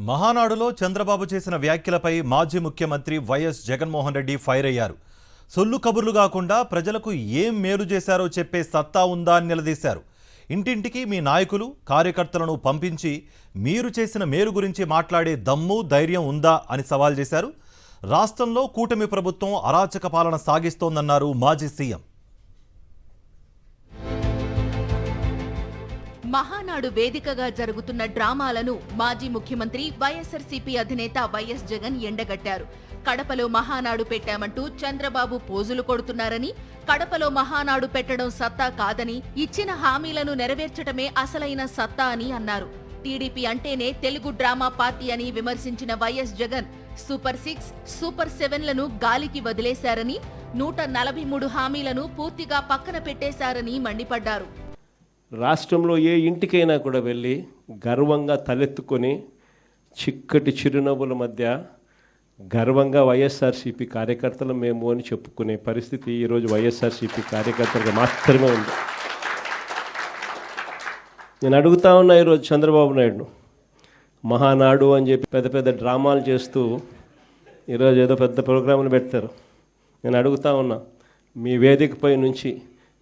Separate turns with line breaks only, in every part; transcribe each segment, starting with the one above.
మహానాడులో చంద్రబాబు చేసిన వ్యాఖ్యలపై మాజీ ముఖ్యమంత్రి వైఎస్ జగన్మోహన్ రెడ్డి ఫైర్ అయ్యారు. సొల్లు కబుర్లు కాకుండా ప్రజలకు ఏం మేలు చేశారో చెప్పే సత్తా ఉందా అని నిలదీశారు. ఇంటింటికి మీ నాయకులు కార్యకర్తలను పంపించి మీరు చేసిన మేలు గురించి మాట్లాడే దమ్ము ధైర్యం ఉందా అని సవాల్ చేశారు. రాష్ట్రంలో కూటమి ప్రభుత్వం అరాచక పాలన సాగిస్తోందన్నారు మాజీ సీఎం.
మహానాడు వేదికగా జరుగుతున్న డ్రామాలను మాజీ ముఖ్యమంత్రి వైఎస్ఆర్సీపీ అధినేత వైఎస్ జగన్ ఎండగట్టారు. కడపలో మహానాడు పెట్టామంటూ చంద్రబాబు పోజులు కొడుతున్నారని, కడపలో మహానాడు పెట్టడం సత్తా కాదని, ఇచ్చిన హామీలను నెరవేర్చడమే అసలైన సత్తా అని అన్నారు. టీడీపీ అంటేనే తెలుగు డ్రామా పార్టీ అని విమర్శించిన వైఎస్ జగన్ సూపర్ 6, సూపర్ 7లను గాలికి వదిలేశారని, 143 హామీలను పూర్తిగా పక్కన పెట్టేశారని మండిపడ్డారు.
రాష్ట్రంలో ఏ ఇంటికైనా కూడా వెళ్ళి గర్వంగా తలెత్తుకొని చిక్కటి చిరునవ్వుల మధ్య గర్వంగా వైఎస్ఆర్సీపీ కార్యకర్తలు మేము అని చెప్పుకునే పరిస్థితి ఈరోజు వైఎస్ఆర్సీపీ కార్యకర్తలకు మాత్రమే ఉంది. నేను అడుగుతా ఉన్నా ఈరోజు చంద్రబాబు నాయుడు మహానాడు అని చెప్పి పెద్ద పెద్ద డ్రామాలు చేస్తూ ఈరోజు ఏదో పెద్ద ప్రోగ్రాములు పెడతారు. నేను అడుగుతా ఉన్నా, మీ వేదికపై నుంచి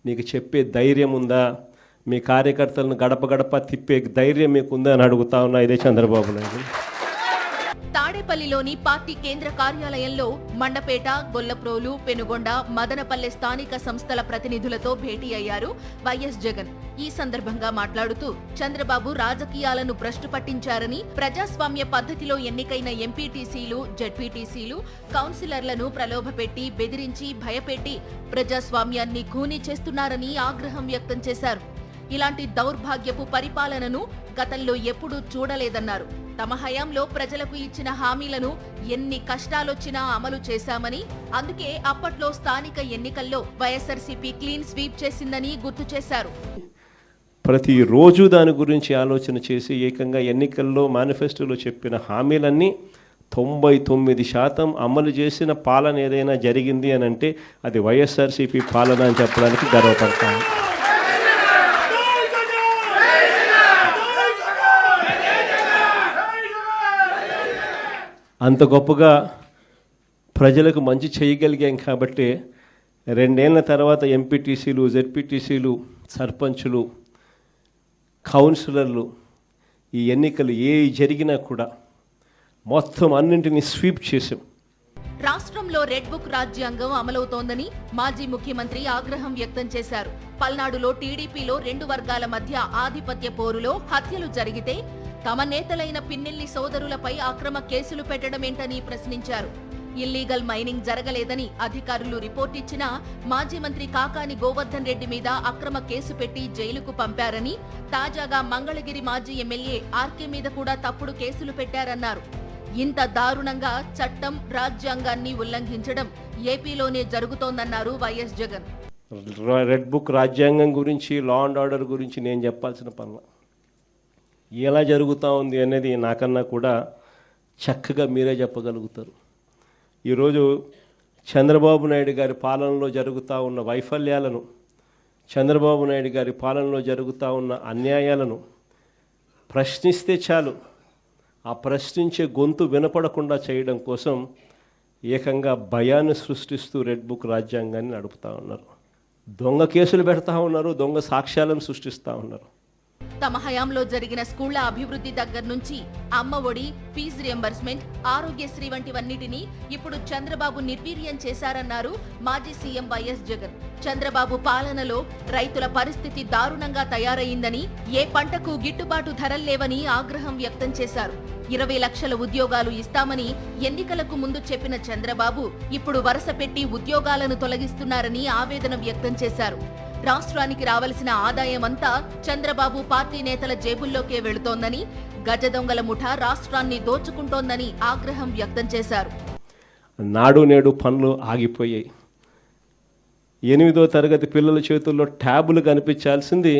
నీకు చెప్పే ధైర్యం ఉందా? మీ కార్యకర్తలను గడప గడప తిప్పే ధైర్యం మీకుందా అని అడుగుతా ఉన్నా ఇదే చంద్రబాబు నాయుడు.
తాడేపల్లిలోని పార్టీ కేంద్ర కార్యాలయంలో మండపేట, గొల్లప్రోలు, పెనుగొండ, మదనపల్లె స్థానిక సంస్థల ప్రతినిధులతో భేటీ అయ్యారు వైఎస్ జగన్. ఈ సందర్భంగా మాట్లాడుతూ చంద్రబాబు రాజకీయాలను భ్రష్టు పట్టించారని, ప్రజాస్వామ్య పద్ధతిలో ఎన్నికైన ఎంపీటీసీలు, జెడ్పీటీసీలు, కౌన్సిలర్లను ప్రలోభపెట్టి, బెదిరించి, భయపెట్టి ప్రజాస్వామ్యాన్ని ఖూనీ చేస్తున్నారని ఆగ్రహం వ్యక్తం చేశారు. ఇలాంటి దౌర్భాగ్యపు పరిపాలనను గతంలో ఎప్పుడూ చూడలేదన్నారు. తమ హయాంలో ప్రజలకు ఇచ్చిన హామీలను ఎన్ని కష్టాలొచ్చినా అమలు చేశామని, అందుకే అప్పట్లో స్థానిక ఎన్నికల్లో వైఎస్ఆర్సీపీ క్లీన్ స్వీప్ చేసిందని గుర్తు చేశారు.
ప్రతిరోజు దాని గురించి ఆలోచన చేసి ఏకంగా ఎన్నికల్లో మేనిఫెస్టోలో చెప్పిన హామీలన్నీ 99% అమలు చేసిన పాలన ఏదైనా జరిగింది అని అంటే అది వైఎస్ఆర్సీపీ పాలన అని చెప్పడానికి గర్వపడతాను. అంత గొప్పగా ప్రజలకు మంచి చేయగలిగాం కాబట్టి 2 ఏళ్ల తర్వాత ఎంపీటీసీలు, జెడ్పీటీసీలు, సర్పంచులు, కౌన్సిలర్లు ఈ ఎన్నికలు ఏ జరిగినా కూడా మొత్తం అన్నింటినీ స్వీప్ చేశాం.
రాష్ట్రంలో రెడ్ బుక్ రాజ్యాంగం అమలవుతోందని మాజీ ముఖ్యమంత్రి ఆగ్రహం వ్యక్తం చేశారు. పల్నాడులో టీడీపీలో 2 వర్గాల మధ్య ఆధిపత్య పోరులో హత్యలు జరిగితే తమ నేతలైన పిన్నెల్లి సోదరులపై అక్రమ కేసులు పెట్టడమేంటని ప్రశ్నించారు. ఇల్లీగల్ మైనింగ్ జరగలేదని అధికారులు రిపోర్టిచ్చినా మాజీ మంత్రి కాకాని గోవర్ధన్ రెడ్డి మీద అక్రమ కేసు పెట్టి జైలుకు పంపారని, తాజాగా మంగళగిరి మాజీ ఎమ్మెల్యే ఆర్కే మీద కూడా తప్పుడు కేసులు పెట్టారన్నారు. ఇంత దారుణంగా చట్టం, రాజ్యాంగాన్ని ఉల్లంఘించడం ఏపీలోనే జరుగుతోందన్నారు వైఎస్ జగన్.
రెడ్ బుక్ రాజ్యాంగం గురించి, లా అండ్ ఆర్డర్ గురించి నేను చెప్పాల్సిన పనులు ఎలా జరుగుతూ ఉంది అనేది నాకన్నా కూడా చక్కగా మీరే చెప్పగలుగుతారు. ఈరోజు చంద్రబాబు నాయుడు గారి పాలనలో జరుగుతూ ఉన్న వైఫల్యాలను, చంద్రబాబు నాయుడు గారి పాలనలో జరుగుతూ ఉన్న అన్యాయాలను ప్రశ్నిస్తే చాలు, ఆ ప్రశ్నించే గొంతు వినపడకుండా చేయడం కోసం ఏకంగా భయాన్ని సృష్టిస్తూ రెడ్ బుక్ రాజ్యాంగాన్ని నడుపుతూ ఉన్నారు. దొంగ కేసులు పెడతా ఉన్నారు, దొంగ సాక్ష్యాలను సృష్టిస్తూ ఉన్నారు.
తమ హయాంలో జరిగిన స్కూళ్ల అభివృద్ధి దగ్గర నుంచి అమ్మ ఒడి, ఫీజు రియంబర్స్మెంట్, ఆరోగ్యశ్రీ వంటివన్నిటినీ ఇప్పుడు చంద్రబాబు నిర్వీర్యం చేశారన్నారు మాజీ సీఎం వైఎస్ జగన్. చంద్రబాబు పాలనలో రైతుల పరిస్థితి దారుణంగా తయారయిందని, ఏ పంటకు గిట్టుబాటు ధరల్లేవని ఆగ్రహం వ్యక్తం చేశారు. 20 లక్షల ఉద్యోగాలు ఇస్తామని ఎన్నికలకు ముందు చెప్పిన చంద్రబాబు ఇప్పుడు వరుస పెట్టి ఉద్యోగాలను తొలగిస్తున్నారని ఆవేదన వ్యక్తం చేశారు. రాష్ట్రానికి రావలసిన ఆదాయమంతా చంద్రబాబు పార్టీ నేతల జేబుల్లోకే వెళుతోందని, గజ దొంగల ముఠా రాష్ట్రాన్ని దోచుకుంటోందని ఆగ్రహం వ్యక్తం చేశారు.
నాడు నేడు పనులు ఆగిపోయాయి. 8వ తరగతి పిల్లల చేతుల్లో ట్యాబులు కనిపించాల్సింది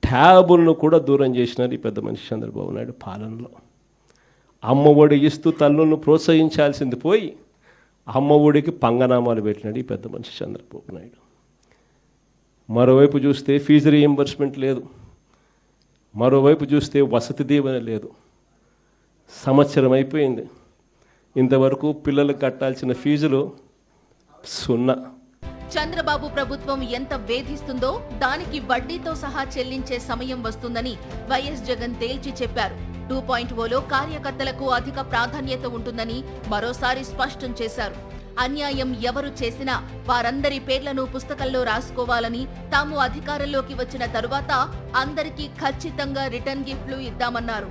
ట్యాబులను కూడా దూరం చేసినారు ఈ పెద్ద మనిషి చంద్రబాబు నాయుడు పాలనలో. అమ్మ ఒడి ఇస్తూ తల్లులను ప్రోత్సహించాల్సింది పోయి అమ్మ ఒడికి పంగనామాలు పెట్టినాడు ఈ పెద్ద మనిషి చంద్రబాబు నాయుడు. మరోవైపు చూస్తే ఫీజు రీయింబర్స్మెంట్ లేదు, మరోవైపు చూస్తే వసతి దీవెన లేదు. సంవత్సరం అయిపోయింది, ఇంతవరకు పిల్లలకు కట్టాల్సిన ఫీజులు 0.
చంద్రబాబు ప్రభుత్వం ఎంత వేధిస్తుందో దానికి వడ్డీతో సహా చెల్లించే సమయం వస్తుందని వైఎస్ జగన్ తేల్చి చెప్పారు. 2.0లో కార్యకర్తలకు అధిక ప్రాధాన్యత ఉంటుందని మరోసారి స్పష్టం చేశారు. అన్యాయం ఎవరు చేసినా వారందరి పేర్లను పుస్తకంలో రాసుకోవాలని, తాము అధికారంలోకి వచ్చిన తరువాత అందరికీ ఖచ్చితంగా రిటర్న్ గిఫ్ట్లు ఇద్దామన్నారు.